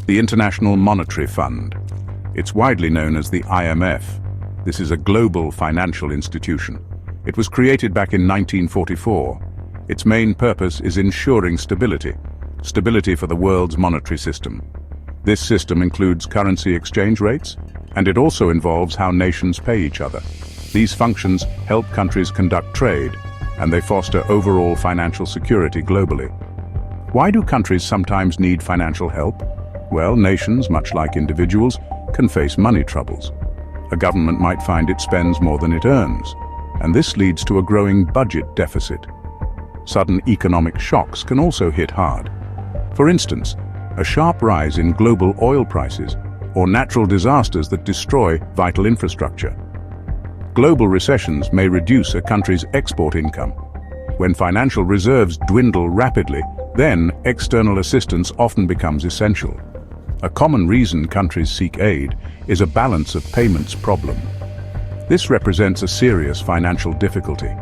The International Monetary Fund. It's widely known as the IMF. This is a global financial institution. It was created back in 1944. Its main purpose is ensuring stability for the world's monetary system. This system includes currency exchange rates, and it also involves how nations pay each other. These functions help countries conduct trade, and they foster overall financial security globally. Why do countries sometimes need financial help? Well, nations, much like individuals, can face money troubles. A government might find it spends more than it earns, and this leads to a growing budget deficit. Sudden economic shocks can also hit hard. For instance, a sharp rise in global oil prices or natural disasters that destroy vital infrastructure. Global recessions may reduce a country's export income. When financial reserves dwindle rapidly, then external assistance often becomes essential. A common reason countries seek aid is a balance of payments problem. This represents a serious financial difficulty.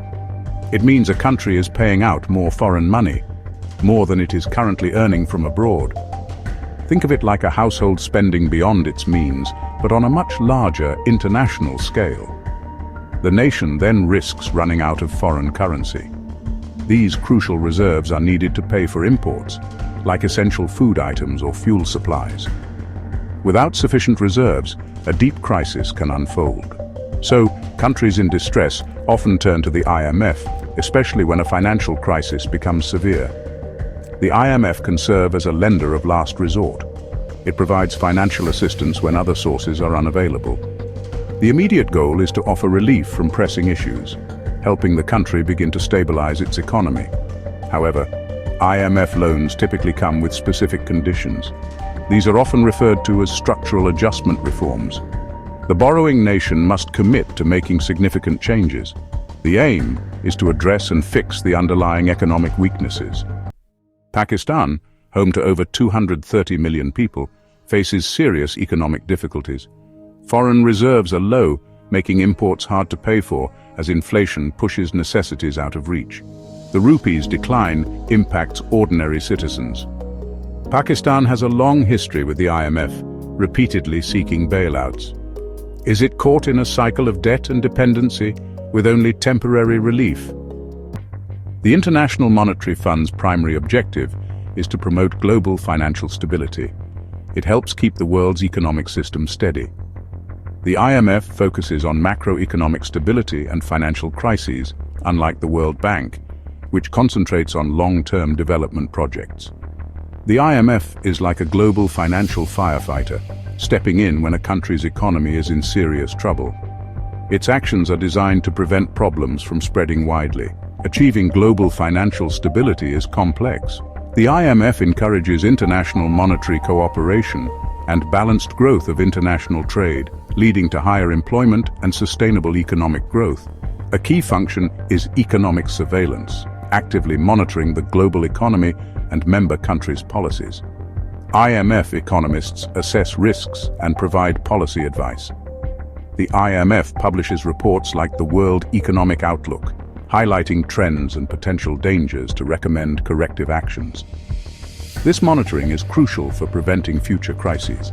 It means a country is paying out more foreign money, more than it is currently earning from abroad. Think of it like a household spending beyond its means, but on a much larger international scale. The nation then risks running out of foreign currency. These crucial reserves are needed to pay for imports, like essential food items or fuel supplies. Without sufficient reserves, a deep crisis can unfold. So, countries in distress often turn to the IMF, especially when a financial crisis becomes severe. The IMF can serve as a lender of last resort. It provides financial assistance when other sources are unavailable. The immediate goal is to offer relief from pressing issues, helping the country begin to stabilize its economy. However, IMF loans typically come with specific conditions. These are often referred to as structural adjustment reforms. The borrowing nation must commit to making significant changes. The aim is to address and fix the underlying economic weaknesses. Pakistan, home to over 230 million people, faces serious economic difficulties. Foreign reserves are low, making imports hard to pay for as inflation pushes necessities out of reach. The rupee's decline impacts ordinary citizens. Pakistan has a long history with the IMF, repeatedly seeking bailouts. Is it caught in a cycle of debt and dependency, with only temporary relief? The International Monetary Fund's primary objective is to promote global financial stability. It helps keep the world's economic system steady. The IMF focuses on macroeconomic stability and financial crises, unlike the World Bank, which concentrates on long-term development projects. The IMF is like a global financial firefighter, stepping in when a country's economy is in serious trouble. Its actions are designed to prevent problems from spreading widely. Achieving global financial stability is complex. The IMF encourages international monetary cooperation and balanced growth of international trade, leading to higher employment and sustainable economic growth. A key function is economic surveillance, actively monitoring the global economy and member countries' policies. IMF economists assess risks and provide policy advice. The IMF publishes reports like the World Economic Outlook, highlighting trends and potential dangers to recommend corrective actions. This monitoring is crucial for preventing future crises.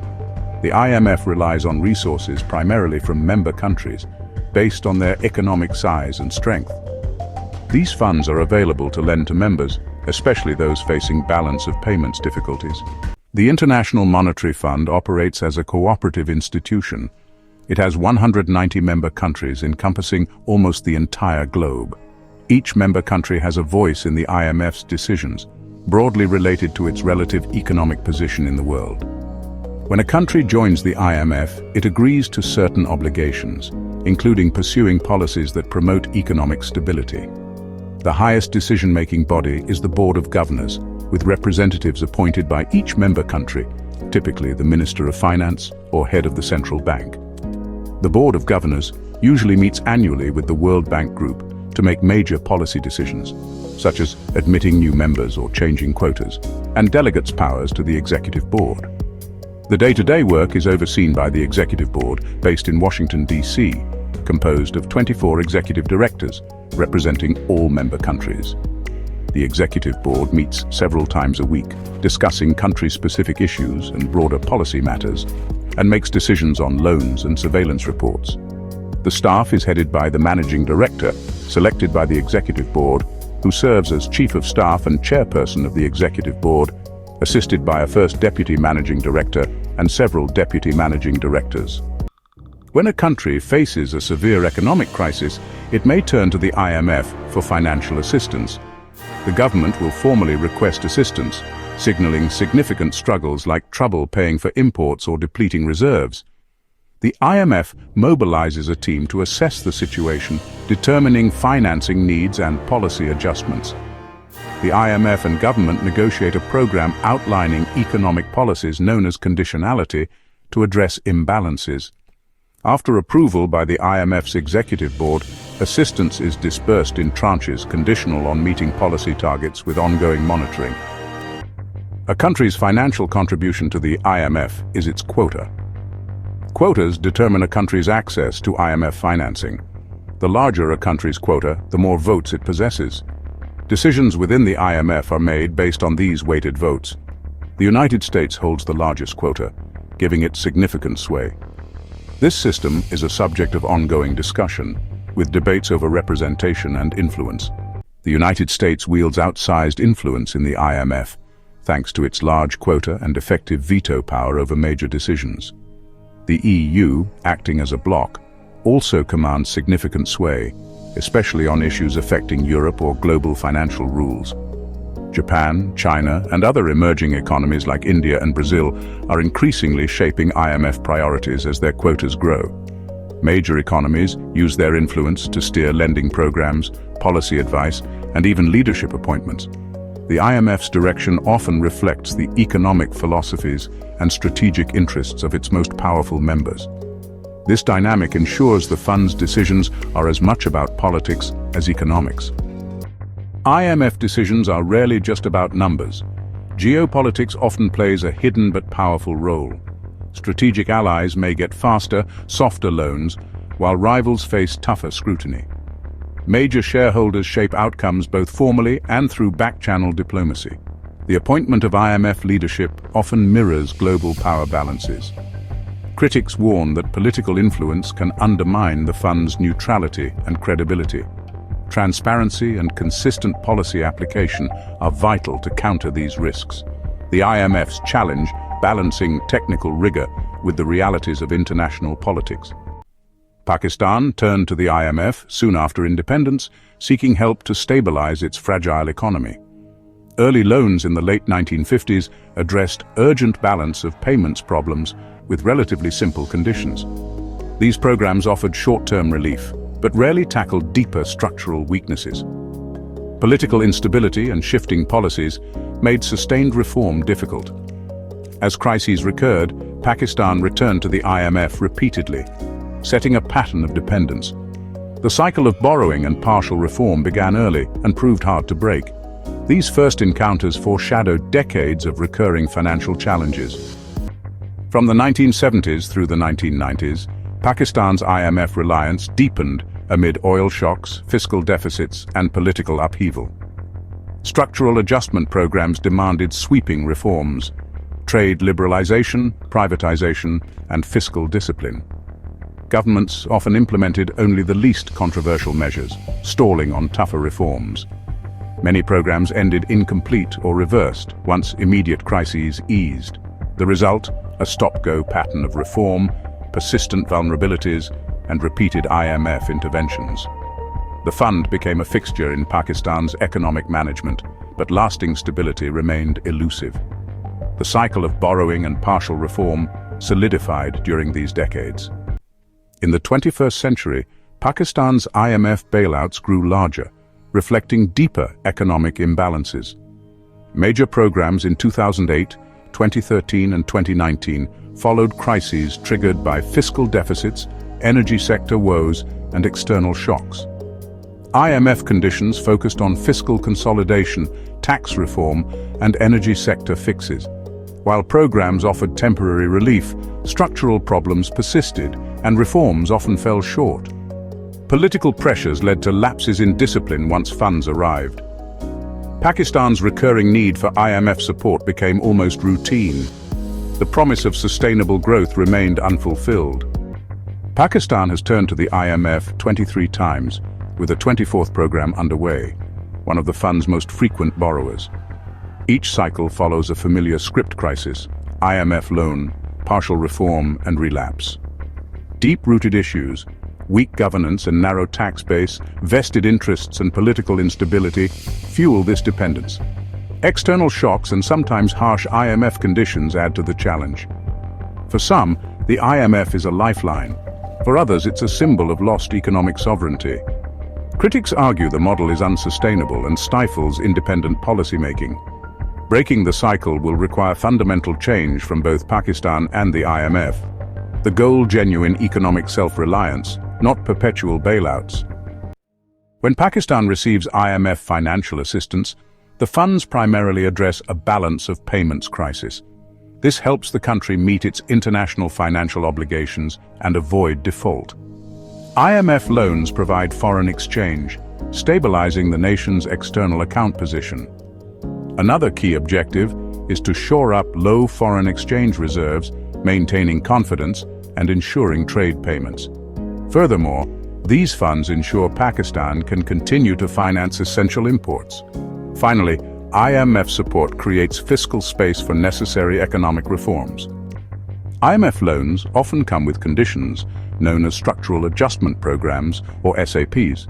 The IMF relies on resources primarily from member countries, based on their economic size and strength. These funds are available to lend to members, especially those facing balance of payments difficulties. The International Monetary Fund operates as a cooperative institution. It has 190 member countries encompassing almost the entire globe. Each member country has a voice in the IMF's decisions, broadly related to its relative economic position in the world. When a country joins the IMF, it agrees to certain obligations, including pursuing policies that promote economic stability. The highest decision-making body is the Board of Governors, with representatives appointed by each member country, typically the Minister of Finance or head of the central bank. The Board of Governors usually meets annually with the World Bank Group to make major policy decisions, such as admitting new members or changing quotas, and delegates powers to the Executive Board. The day-to-day work is overseen by the Executive Board, based in Washington, D.C., composed of 24 executive directors, representing all member countries. The executive board meets several times a week, discussing country-specific issues and broader policy matters, and makes decisions on loans and surveillance reports. The staff is headed by the managing director, selected by the executive board, who serves as chief of staff and chairperson of the executive board, assisted by a first deputy managing director and several deputy managing directors. When a country faces a severe economic crisis, it may turn to the IMF for financial assistance. The government will formally request assistance, signaling significant struggles like trouble paying for imports or depleting reserves. The IMF mobilizes a team to assess the situation, determining financing needs and policy adjustments. The IMF and government negotiate a program outlining economic policies known as conditionality to address imbalances. After approval by the IMF's executive board, assistance is disbursed in tranches conditional on meeting policy targets with ongoing monitoring. A country's financial contribution to the IMF is its quota. Quotas determine a country's access to IMF financing. The larger a country's quota, the more votes it possesses. Decisions within the IMF are made based on these weighted votes. The United States holds the largest quota, giving it significant sway. This system is a subject of ongoing discussion, with debates over representation and influence. The United States wields outsized influence in the IMF, thanks to its large quota and effective veto power over major decisions. The EU, acting as a bloc, also commands significant sway, especially on issues affecting Europe or global financial rules. Japan, China, and other emerging economies like India and Brazil are increasingly shaping IMF priorities as their quotas grow. Major economies use their influence to steer lending programs, policy advice, and even leadership appointments. The IMF's direction often reflects the economic philosophies and strategic interests of its most powerful members. This dynamic ensures the fund's decisions are as much about politics as economics. IMF decisions are rarely just about numbers. Geopolitics often plays a hidden but powerful role. Strategic allies may get faster, softer loans, while rivals face tougher scrutiny. Major shareholders shape outcomes both formally and through back-channel diplomacy. The appointment of IMF leadership often mirrors global power balances. Critics warn that political influence can undermine the fund's neutrality and credibility. Transparency and consistent policy application are vital to counter these risks. The IMF's challenge, balancing technical rigor with the realities of international politics. Pakistan turned to the IMF soon after independence, seeking help to stabilize its fragile economy. Early loans in the late 1950s addressed urgent balance of payments problems with relatively simple conditions. These programs offered short-term relief, but rarely tackled deeper structural weaknesses. Political instability and shifting policies made sustained reform difficult. As crises recurred, Pakistan returned to the IMF repeatedly, setting a pattern of dependence. The cycle of borrowing and partial reform began early and proved hard to break. These first encounters foreshadowed decades of recurring financial challenges. From the 1970s through the 1990s, Pakistan's IMF reliance deepened amid oil shocks, fiscal deficits, and political upheaval. Structural adjustment programs demanded sweeping reforms: trade liberalization, privatization, and fiscal discipline. Governments often implemented only the least controversial measures, stalling on tougher reforms. Many programs ended incomplete or reversed once immediate crises eased. The result, a stop-go pattern of reform, persistent vulnerabilities, and repeated IMF interventions. The fund became a fixture in Pakistan's economic management, but lasting stability remained elusive. The cycle of borrowing and partial reform solidified during these decades. In the 21st century, Pakistan's IMF bailouts grew larger, reflecting deeper economic imbalances. Major programs in 2008, 2013 and 2019 followed crises triggered by fiscal deficits, energy sector woes, and external shocks. IMF conditions focused on fiscal consolidation, tax reform, and energy sector fixes. While programs offered temporary relief, structural problems persisted, and reforms often fell short. Political pressures led to lapses in discipline once funds arrived. Pakistan's recurring need for IMF support became almost routine. The promise of sustainable growth remained unfulfilled. Pakistan has turned to the IMF 23 times, with a 24th program underway, one of the fund's most frequent borrowers. Each cycle follows a familiar script crisis: IMF loan, partial reform, and relapse. Deep-rooted issues, weak governance and narrow tax base, vested interests and political instability fuel this dependence. External shocks and sometimes harsh IMF conditions add to the challenge. For some, the IMF is a lifeline. For others, it's a symbol of lost economic sovereignty. Critics argue the model is unsustainable and stifles independent policymaking. Breaking the cycle will require fundamental change from both Pakistan and the IMF. The goal: genuine economic self-reliance, not perpetual bailouts. When Pakistan receives IMF financial assistance, the funds primarily address a balance of payments crisis. This helps the country meet its international financial obligations and avoid default. IMF loans provide foreign exchange, stabilizing the nation's external account position. Another key objective is to shore up low foreign exchange reserves, maintaining confidence and ensuring trade payments. Furthermore, these funds ensure Pakistan can continue to finance essential imports. Finally, IMF support creates fiscal space for necessary economic reforms. IMF loans often come with conditions known as structural adjustment programs, or SAPs.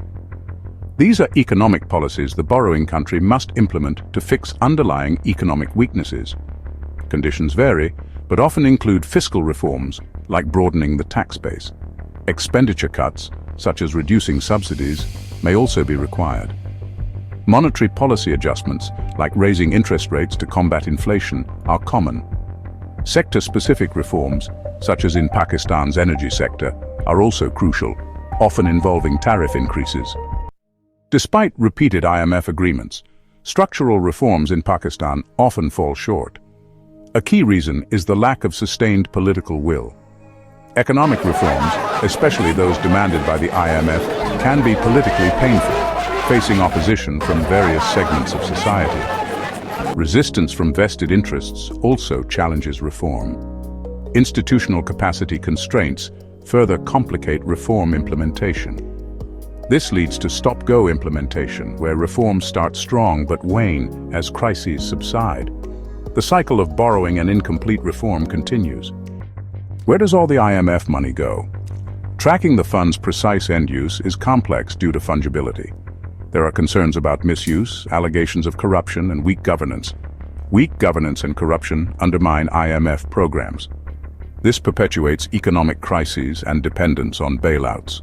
These are economic policies the borrowing country must implement to fix underlying economic weaknesses. Conditions vary, but often include fiscal reforms, like broadening the tax base. Expenditure cuts, such as reducing subsidies, may also be required. Monetary policy adjustments, like raising interest rates to combat inflation, are common. Sector-specific reforms, such as in Pakistan's energy sector, are also crucial, often involving tariff increases. Despite repeated IMF agreements, structural reforms in Pakistan often fall short. A key reason is the lack of sustained political will. Economic reforms, especially those demanded by the IMF, can be politically painful, facing opposition from various segments of society. Resistance from vested interests also challenges reform. Institutional capacity constraints further complicate reform implementation. This leads to stop-go implementation, where reforms start strong but wane as crises subside. The cycle of borrowing and incomplete reform continues. Where does all the IMF money go? Tracking the fund's precise end use is complex due to fungibility. There are concerns about misuse, allegations of corruption, and weak governance. Weak governance and corruption undermine IMF programs. This perpetuates economic crises and dependence on bailouts.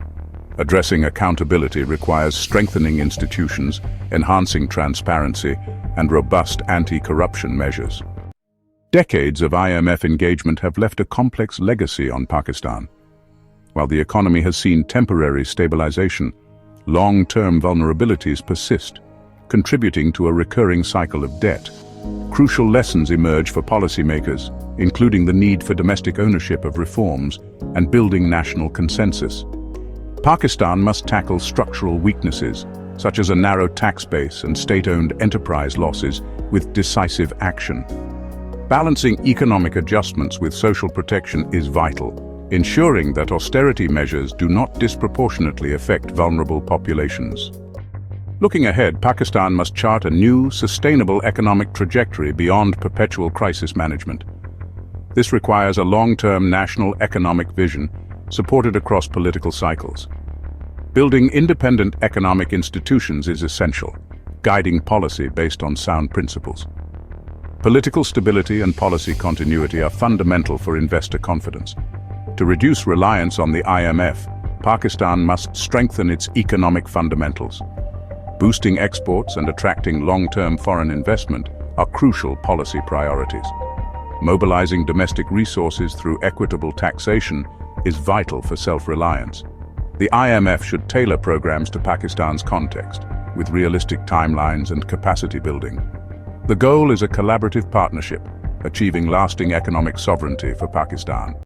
Addressing accountability requires strengthening institutions, enhancing transparency, and robust anti-corruption measures. Decades of IMF engagement have left a complex legacy on Pakistan. While the economy has seen temporary stabilization, long-term vulnerabilities persist, contributing to a recurring cycle of debt. Crucial lessons emerge for policymakers, including the need for domestic ownership of reforms and building national consensus. Pakistan must tackle structural weaknesses, such as a narrow tax base and state-owned enterprise losses, with decisive action. Balancing economic adjustments with social protection is vital, ensuring that austerity measures do not disproportionately affect vulnerable populations. Looking ahead, Pakistan must chart a new, sustainable economic trajectory beyond perpetual crisis management. This requires a long-term national economic vision supported across political cycles. Building independent economic institutions is essential, guiding policy based on sound principles. Political stability and policy continuity are fundamental for investor confidence. To reduce reliance on the IMF, Pakistan must strengthen its economic fundamentals. Boosting exports and attracting long-term foreign investment are crucial policy priorities. Mobilizing domestic resources through equitable taxation is vital for self-reliance. The IMF should tailor programs to Pakistan's context, with realistic timelines and capacity building. The goal is a collaborative partnership, achieving lasting economic sovereignty for Pakistan.